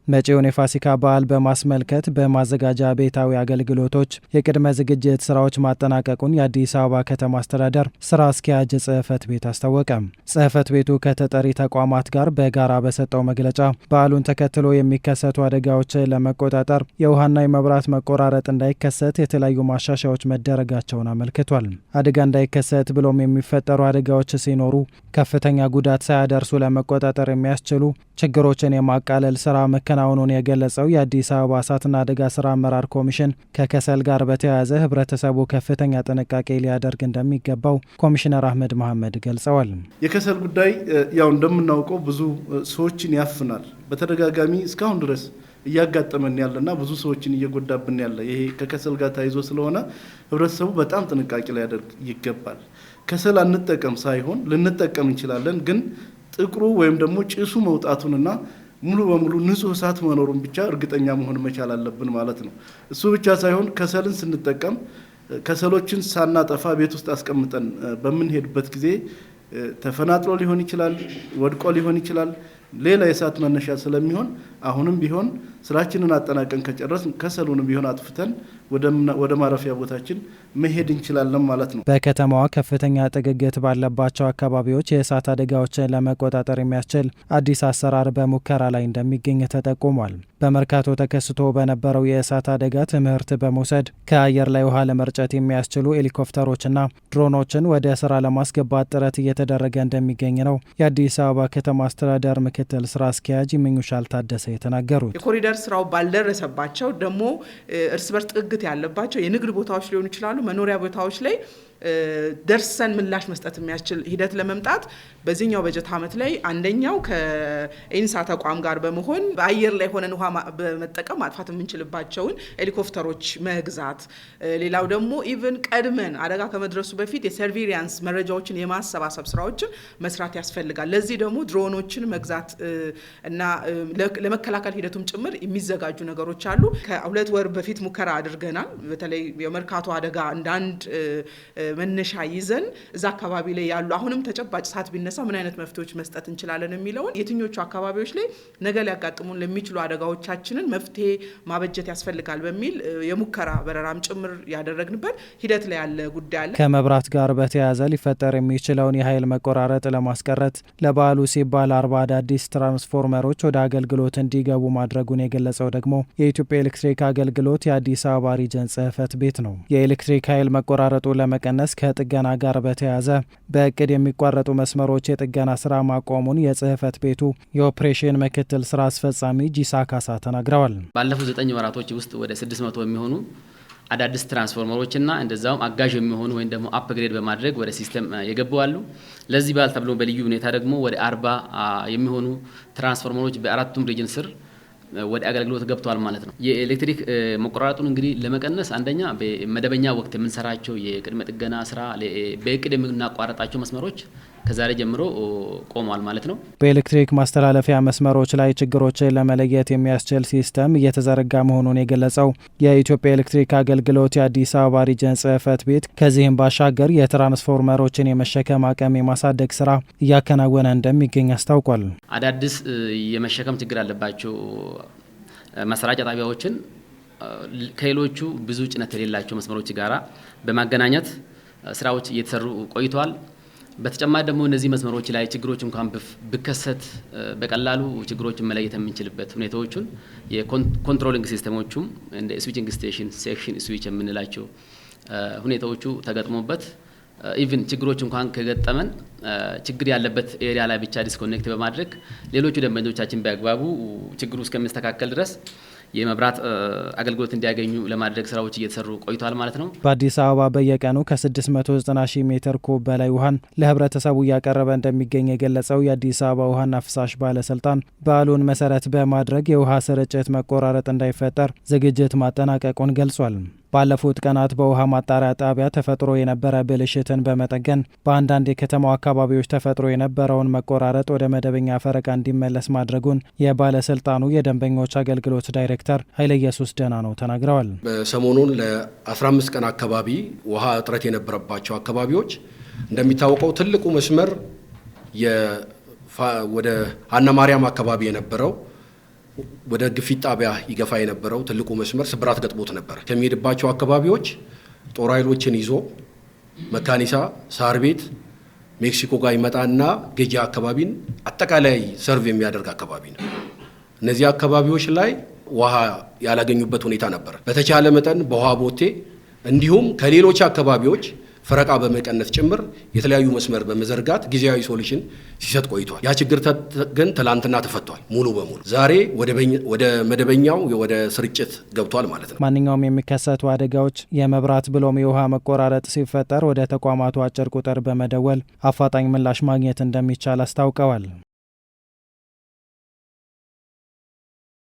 መጪውን የፋሲካ በዓል በማስመልከት በማዘጋጃ ቤታዊ አገልግሎቶች የቅድመ ዝግጅት ስራዎች ማጠናቀቁን የአዲስ አበባ ከተማ አስተዳደር ስራ አስኪያጅ ጽሕፈት ቤት አስታወቀ። ጽሕፈት ቤቱ ከተጠሪ ተቋማት ጋር በጋራ በሰጠው መግለጫ በዓሉን ተከትሎ የሚከሰቱ አደጋዎችን ለመቆጣጠር የውሃና የመብራት መቆራረጥ እንዳይከሰት የተለያዩ ማሻሻያዎች መደረጋቸውን አመልክቷል። አደጋ እንዳይከሰት ብሎም የሚፈጠሩ አደጋዎች ሲኖሩ ከፍተኛ ጉዳት ሳያደርሱ ለመቆጣጠር የሚያስችሉ ችግሮችን የማቃለል ስራ መከናወኑን የገለጸው የአዲስ አበባ እሳትና አደጋ ስራ አመራር ኮሚሽን ከከሰል ጋር በተያያዘ ህብረተሰቡ ከፍተኛ ጥንቃቄ ሊያደርግ እንደሚገባው ኮሚሽነር አህመድ መሐመድ ገልጸዋል። የከሰል ጉዳይ ያው እንደምናውቀው ብዙ ሰዎችን ያፍናል። በተደጋጋሚ እስካሁን ድረስ እያጋጠመን ያለና ብዙ ሰዎችን እየጎዳብን ያለ ይሄ ከከሰል ጋር ተያይዞ ስለሆነ ህብረተሰቡ በጣም ጥንቃቄ ሊያደርግ ይገባል። ከሰል አንጠቀም ሳይሆን ልንጠቀም እንችላለን፣ ግን ጥቁሩ ወይም ደግሞ ጭሱ መውጣቱንና ሙሉ በሙሉ ንጹህ እሳት መኖሩን ብቻ እርግጠኛ መሆን መቻል አለብን ማለት ነው። እሱ ብቻ ሳይሆን ከሰልን ስንጠቀም ከሰሎችን ሳናጠፋ ቤት ውስጥ አስቀምጠን በምንሄድበት ጊዜ ተፈናጥሎ ሊሆን ይችላል፣ ወድቆ ሊሆን ይችላል፣ ሌላ የእሳት መነሻ ስለሚሆን አሁንም ቢሆን ስራችንን አጠናቀን ከጨረስን ከሰሉንም ቢሆን አጥፍተን ወደ ማረፊያ ቦታችን መሄድ እንችላለን ማለት ነው። በከተማዋ ከፍተኛ ጥግግት ባለባቸው አካባቢዎች የእሳት አደጋዎችን ለመቆጣጠር የሚያስችል አዲስ አሰራር በሙከራ ላይ እንደሚገኝ ተጠቁሟል። በመርካቶ ተከስቶ በነበረው የእሳት አደጋ ትምህርት በመውሰድ ከአየር ላይ ውሃ ለመርጨት የሚያስችሉ ሄሊኮፕተሮችና ድሮኖችን ወደ ስራ ለማስገባት ጥረት እየተደረገ እንደሚገኝ ነው የአዲስ አበባ ከተማ አስተዳደር ምክትል ስራ አስኪያጅ ይመኙሻል ታደሰ የተናገሩት። የኮሪደር ስራው ባልደረሰባቸው ደግሞ እርስ በርስ ጥግት ያለባቸው የንግድ ቦታዎች ሊሆኑ ይችላሉ፣ መኖሪያ ቦታዎች ላይ ደርሰን ምላሽ መስጠት የሚያስችል ሂደት ለመምጣት በዚህኛው በጀት ዓመት ላይ አንደኛው ከኢንሳ ተቋም ጋር በመሆን በአየር ላይ ሆነን ውሃ በመጠቀም ማጥፋት የምንችልባቸውን ሄሊኮፕተሮች መግዛት፣ ሌላው ደግሞ ኢቭን ቀድመን አደጋ ከመድረሱ በፊት የሰርቪላንስ መረጃዎችን የማሰባሰብ ስራዎችን መስራት ያስፈልጋል። ለዚህ ደግሞ ድሮኖችን መግዛት እና ለመከላከል ሂደቱም ጭምር የሚዘጋጁ ነገሮች አሉ። ከሁለት ወር በፊት ሙከራ አድርገናል። በተለይ የመርካቶ አደጋ እንዳንድ መነሻ ይዘን እዛ አካባቢ ላይ ያሉ አሁንም ተጨባጭ እሳት ቢነሳ ምን አይነት መፍትሄዎች መስጠት እንችላለን የሚለውን የትኞቹ አካባቢዎች ላይ ነገ ሊያጋጥሙን ለሚችሉ አደጋዎቻችንን መፍትሄ ማበጀት ያስፈልጋል በሚል የሙከራ በረራም ጭምር ያደረግንበት ሂደት ላይ ያለ ጉዳይ አለ። ከመብራት ጋር በተያያዘ ሊፈጠር የሚችለውን የኃይል መቆራረጥ ለማስቀረት ለበዓሉ ሲባል 40 አዳዲስ ትራንስፎርመሮች ወደ አገልግሎት እንዲገቡ ማድረጉን የገለጸው ደግሞ የኢትዮጵያ ኤሌክትሪክ አገልግሎት የአዲስ አበባ ሪጅን ጽሕፈት ቤት ነው። የኤሌክትሪክ ኃይል መቆራረጡ ለመቀነስ ከጥገና ጋር በተያያዘ በእቅድ የሚቋረጡ መስመሮች የጥገና ስራ ማቆሙን የጽሕፈት ቤቱ የኦፕሬሽን ምክትል ስራ አስፈጻሚ ጂሳ ካሳ ተናግረዋል። ባለፉት 9 ወራቶች ውስጥ ወደ 600 የሚሆኑ አዳዲስ ትራንስፎርመሮችና እንደዛውም አጋዥ የሚሆኑ ወይም ደግሞ አፕግሬድ በማድረግ ወደ ሲስተም የገቡ አሉ። ለዚህ በዓል ተብሎ በልዩ ሁኔታ ደግሞ ወደ 40 የሚሆኑ ትራንስፎርመሮች በአራቱም ሪጅን ስር ወደ አገልግሎት ገብቷል ማለት ነው። የኤሌክትሪክ መቆራረጡን እንግዲህ ለመቀነስ አንደኛ በመደበኛ ወቅት የምንሰራቸው የቅድመ ጥገና ስራ በእቅድ የምናቋረጣቸው መስመሮች ከዛሬ ጀምሮ ቆሟል ማለት ነው። በኤሌክትሪክ ማስተላለፊያ መስመሮች ላይ ችግሮችን ለመለየት የሚያስችል ሲስተም እየተዘረጋ መሆኑን የገለጸው የኢትዮጵያ ኤሌክትሪክ አገልግሎት የአዲስ አበባ ሪጅን ጽሕፈት ቤት ከዚህም ባሻገር የትራንስፎርመሮችን የመሸከም አቅም የማሳደግ ስራ እያከናወነ እንደሚገኝ አስታውቋል። አዳዲስ የመሸከም ችግር ያለባቸው ማሰራጫ ጣቢያዎችን ከሌሎቹ ብዙ ጭነት የሌላቸው መስመሮች ጋራ በማገናኘት ስራዎች እየተሰሩ ቆይተዋል። በተጨማሪ ደግሞ እነዚህ መስመሮች ላይ ችግሮች እንኳን ቢከሰት በቀላሉ ችግሮችን መለየት የምንችልበት ሁኔታዎቹን የኮንትሮሊንግ ሲስተሞቹም እንደ ስዊቺንግ ስቴሽን፣ ሴክሽን ስዊች የምንላቸው ሁኔታዎቹ ተገጥሞበት ኢቭን ችግሮች እንኳን ከገጠመን ችግር ያለበት ኤሪያ ላይ ብቻ ዲስኮኔክት በማድረግ ሌሎቹ ደንበኞቻችን በአግባቡ ችግሩ እስከሚስተካከል ድረስ የመብራት አገልግሎት እንዲያገኙ ለማድረግ ስራዎች እየተሰሩ ቆይቷል ማለት ነው። በአዲስ አበባ በየቀኑ ከ690 ሺህ ሜትር ኩብ በላይ ውሃን ለህብረተሰቡ እያቀረበ እንደሚገኝ የገለጸው የአዲስ አበባ ውሃና ፍሳሽ ባለስልጣን በዓሉን መሰረት በማድረግ የውሃ ስርጭት መቆራረጥ እንዳይፈጠር ዝግጅት ማጠናቀቁን ገልጿል። ባለፉት ቀናት በውሃ ማጣሪያ ጣቢያ ተፈጥሮ የነበረ ብልሽትን በመጠገን በአንዳንድ የከተማው አካባቢዎች ተፈጥሮ የነበረውን መቆራረጥ ወደ መደበኛ ፈረቃ እንዲመለስ ማድረጉን የባለስልጣኑ የደንበኞች አገልግሎት ዳይሬክተር ኃይለ ኢየሱስ ደህና ነው ተናግረዋል። በሰሞኑን ለ15 ቀን አካባቢ ውሃ እጥረት የነበረባቸው አካባቢዎች እንደሚታወቀው ትልቁ መስመር ወደ ሀና ማርያም አካባቢ የነበረው ወደ ግፊት ጣቢያ ይገፋ የነበረው ትልቁ መስመር ስብራት ገጥሞት ነበር። ከሚሄድባቸው አካባቢዎች ጦር ኃይሎችን ይዞ መካኒሳ፣ ሳር ቤት፣ ሜክሲኮ ጋር ይመጣና ገጃ አካባቢን አጠቃላይ ሰርቭ የሚያደርግ አካባቢ ነው። እነዚህ አካባቢዎች ላይ ውሃ ያላገኙበት ሁኔታ ነበር። በተቻለ መጠን በውሃ ቦቴ እንዲሁም ከሌሎች አካባቢዎች ፈረቃ በመቀነስ ጭምር የተለያዩ መስመር በመዘርጋት ጊዜያዊ ሶሉሽን ሲሰጥ ቆይቷል። ያ ችግር ግን ትላንትና ተፈቷል ሙሉ በሙሉ። ዛሬ ወደ መደበኛው ወደ ስርጭት ገብቷል ማለት ነው። ማንኛውም የሚከሰቱ አደጋዎች የመብራት ብሎም የውሃ መቆራረጥ ሲፈጠር ወደ ተቋማቱ አጭር ቁጥር በመደወል አፋጣኝ ምላሽ ማግኘት እንደሚቻል አስታውቀዋል።